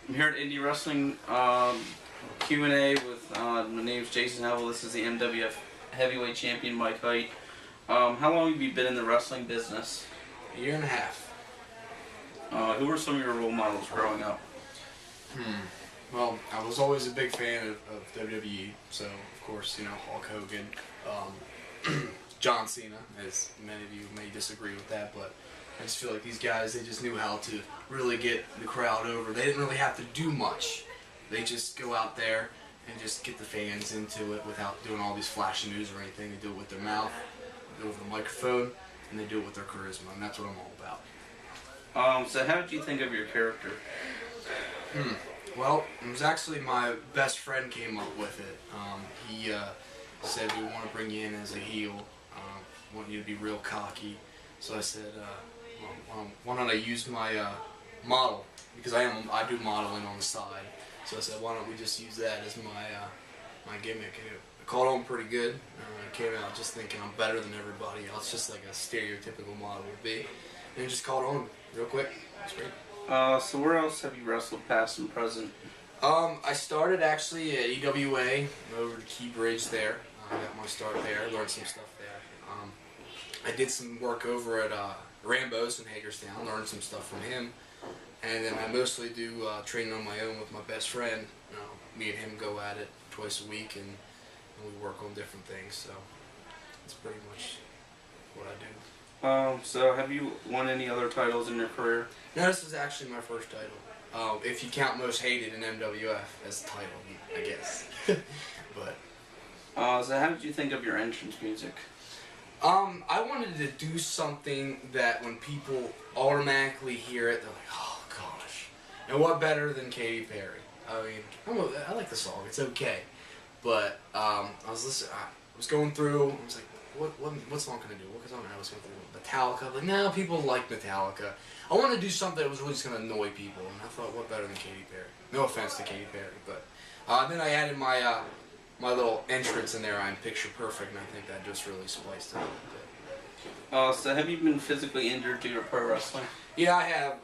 I'm here at Indie Wrestling Q&A with, my name's Jason Howell. This is the MWF Heavyweight Champion, Mike Hite. How long have you been in the wrestling business? A year and a half. Who were some of your role models growing up? Well, I was always a big fan of WWE, so of course, Hulk Hogan, John Cena, as many of you may disagree with that, but I just feel like these guys, they just knew how to really get the crowd over. They didn't really have to do much. They just go out there and just get the fans into it without doing all these flashy moves or anything. They do it with their mouth, they do it with the microphone, and they do it with their charisma, and that's what I'm all about. So how did you think of your character? Well, it was actually my best friend came up with it. He said, we want to bring you in as a heel. Want you to be real cocky. So I said, well, why don't I use my model, because I do modeling on the side. So I said, why don't we just use that as my gimmick? And it caught on pretty good. I came out just thinking I'm better than everybody else, just like a stereotypical model would be. And it just caught on real quick. It's great. So where else have you wrestled, past and present? I started actually at EWA, over to Key Bridge there. I got my start there, learned some stuff there. I did some work over at Rambo's in Hagerstown, learned some stuff from him. And then I mostly do training on my own with my best friend. Me and him go at it twice a week, and we work on different things. So that's pretty much what I do. So have you won any other titles in your career? No, this is actually my first title. If you count most hated in MWF as the title, I guess. But so how did you think of your entrance music? I wanted to do something that when people automatically hear it, they're like, oh gosh. And what better than Katy Perry? I mean, I like the song, it's okay. But I was listening, I was going through, I was like, what song can I do? What song I was going through? Metallica. Like, no, people like Metallica. I wanted to do something that was really just going to annoy people, and I thought, what better than Katy Perry? No offense to Katy Perry, but then I added my my little entrance in there. I'm picture perfect, and I think that just really spliced it a little bit. So have you been physically injured due to pro wrestling? Yeah, I have.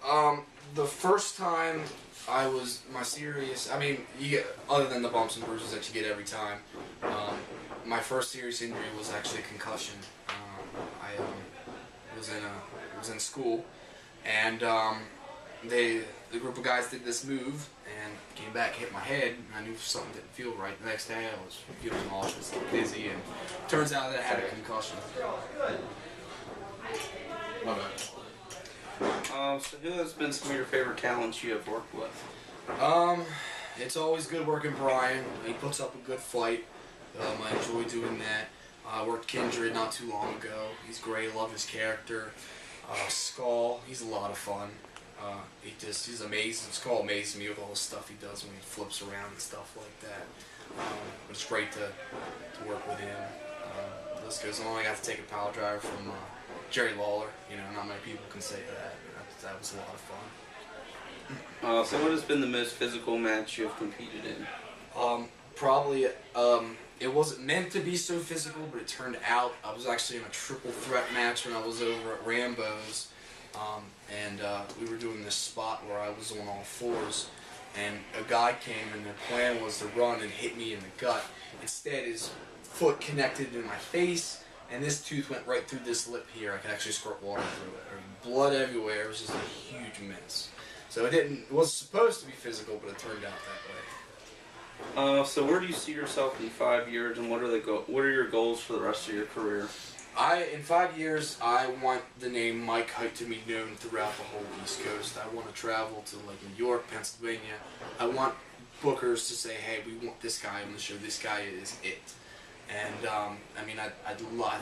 The first time I was you get, other than the bumps and bruises that you get every time, my first serious injury was actually a concussion. I was in school, and the group of guys did this move, and came back, hit my head, and I knew something didn't feel right. The next day I was feeling nauseous, dizzy, and turns out that I had a concussion. My bad. So who has been some of your favorite talents you have worked with? It's always good working Brian. He puts up a good fight. I enjoy doing that. I worked Kindred not too long ago. He's great. Love his character. Skull, he's a lot of fun. He's amazing. Skull amazes me with all the stuff he does when he flips around and stuff like that. But it's great to work with him. The list goes on. I got to take a power driver from Jerry Lawler. Not many people can say that. That was a lot of fun. So what has been the most physical match you have competed in? Probably, it wasn't meant to be so physical, but it turned out. I was actually in a triple threat match when I was over at Rambo's, and we were doing this spot where I was on all fours, and a guy came, and their plan was to run and hit me in the gut. Instead, his foot connected in my face, and this tooth went right through this lip here. I could actually squirt water through it. Blood everywhere. It was just a huge mess. So it wasn't supposed to be physical, but it turned out that way. So where do you see yourself in 5 years, and what are your goals for the rest of your career? In 5 years, I want the name Mike Hite to be known throughout the whole East Coast. I want to travel to like New York, Pennsylvania. I want bookers to say, hey, we want this guy on the show. This guy is it. And I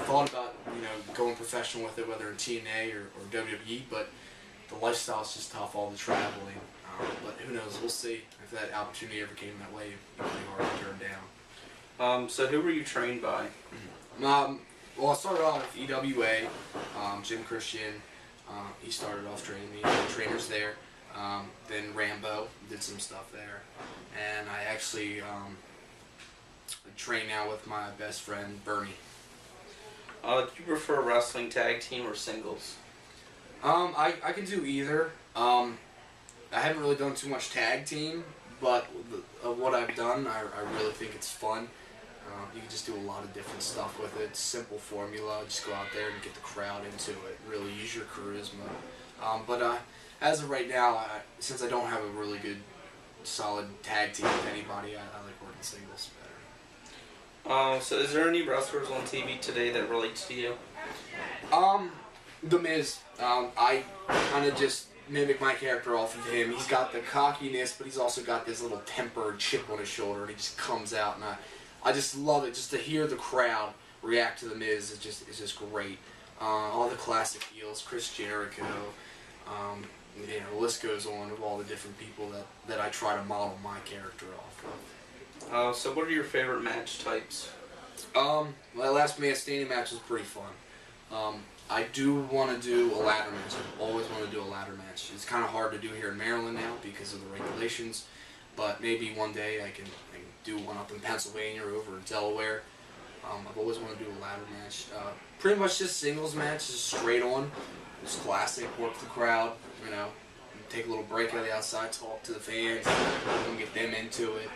thought about going professional with it, whether in TNA or WWE, but the lifestyle's just tough, all the traveling. But who knows? We'll see if that opportunity ever came that way. It'd be really hard to turn down. So who were you trained by? Well, I started off with EWA, Jim Christian. He started off training me. Trainers there. Then Rambo did some stuff there, and I actually train now with my best friend Bernie. Do you prefer wrestling tag team or singles? I can do either. I haven't really done too much tag team, but of what I've done, I really think it's fun. You can just do a lot of different stuff with it. Simple formula. Just go out there and get the crowd into it. Really use your charisma. But as of right now, since I don't have a really good, solid tag team with anybody, I like working singles better. So is there any wrestlers on TV today that relates to you? The Miz. I kind of just mimic my character off of him. He's got the cockiness, but he's also got this little tempered chip on his shoulder, and he just comes out, and I just love it. Just to hear the crowd react to the Miz is just great. All the classic heels, Chris Jericho. The list goes on of all the different people that I try to model my character off of. So what are your favorite match types? My last man standing match was pretty fun. I do want to do a ladder match. I always want to do a ladder match. It's kind of hard to do here in Maryland now because of the regulations, but maybe one day I can do one up in Pennsylvania or over in Delaware. I've always wanted to do a ladder match. Pretty much just singles match, just straight on. Just classic, work the crowd, take a little break out of the outside, talk to the fans, and get them into it.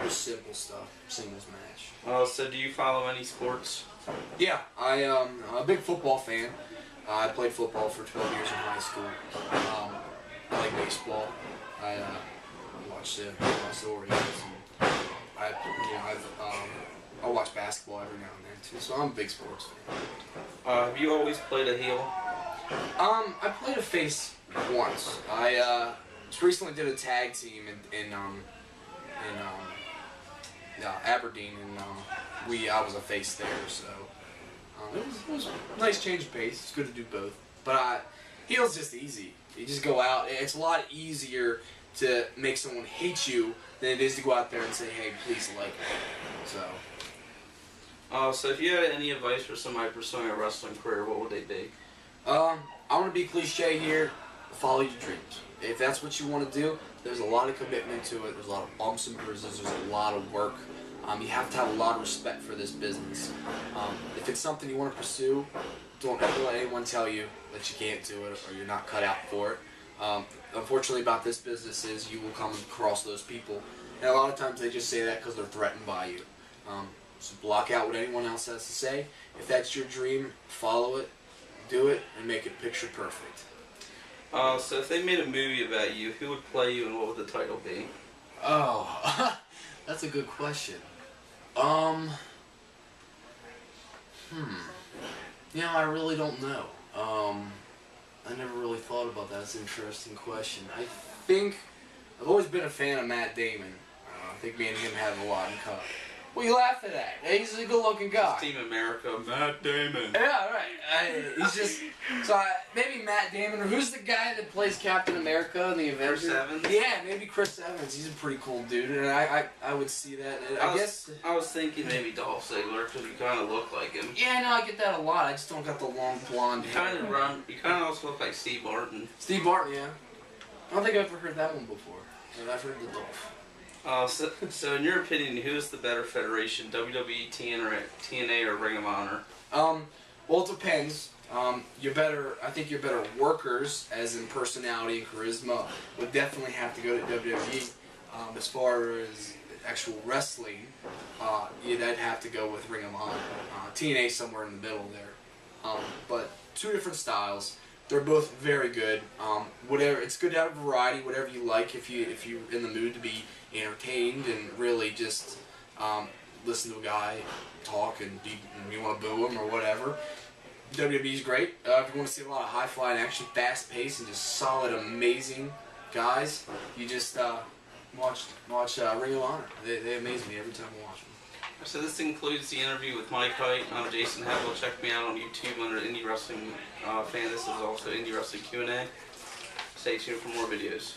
Just simple stuff, singles match. So do you follow any sports? Yeah, I'm a big football fan. I played football for 12 years in high school. I like baseball. I watch the Orioles. I watch basketball every now and then too. So I'm a big sports fan. Have you always played a heel? I played a face once. I just recently did a tag team in Aberdeen, and I was a face there, so it was a nice change of pace. It's good to do both. But heel's just easy. You just go out. It's a lot easier to make someone hate you than it is to go out there and say, "Hey, please like me." So if you had any advice for somebody pursuing a wrestling career, what would they be? I want to be cliche here. Follow your dreams. If that's what you want to do, there's a lot of commitment to it. There's a lot of bumps and bruises. There's a lot of work. You have to have a lot of respect for this business. If it's something you want to pursue, don't ever let anyone tell you that you can't do it or you're not cut out for it. Unfortunately about this business is you will come across those people. And a lot of times they just say that because they're threatened by you. So block out what anyone else has to say. If that's your dream, follow it, do it, and make it picture perfect. So if they made a movie about you, who would play you and what would the title be? Oh, that's a good question. I really don't know. I never really thought about that. That's an interesting question. I think I've always been a fan of Matt Damon. I think me and him have a lot in common. What are you laughing at? He's a good-looking guy. Team America, Matt Damon. Yeah, right. He's just maybe Matt Damon, or who's the guy that plays Captain America in the Avengers? Chris Evans. Yeah, maybe Chris Evans. He's a pretty cool dude, and I would see that. I was thinking maybe Dolph Ziggler because you kind of look like him. Yeah, no, I get that a lot. I just don't got the long blonde hair. You kind of also look like Steve Martin. Steve Martin, yeah. I don't think I've ever heard that one before. I've heard the Dolph. So in your opinion, who is the better federation, WWE, TNA, or Ring of Honor? Well, it depends. I think you're better workers, as in personality and charisma, would definitely have to go to WWE. As far as actual wrestling, I'd have to go with Ring of Honor. TNA somewhere in the middle there. But two different styles. They're both very good. It's good to have a variety, whatever you like. If you're in the mood to be entertained and really just listen to a guy talk and you want to boo him or whatever, WWE's great. If you want to see a lot of high flying action, fast paced, and just solid, amazing guys, you just watch Ring of Honor. They amaze me every time I watch them. So this concludes the interview with Mike Hite. I'm Jason Hevel. Check me out on YouTube under Indie Wrestling Fan. This is also Indie Wrestling Q&A. Stay tuned for more videos.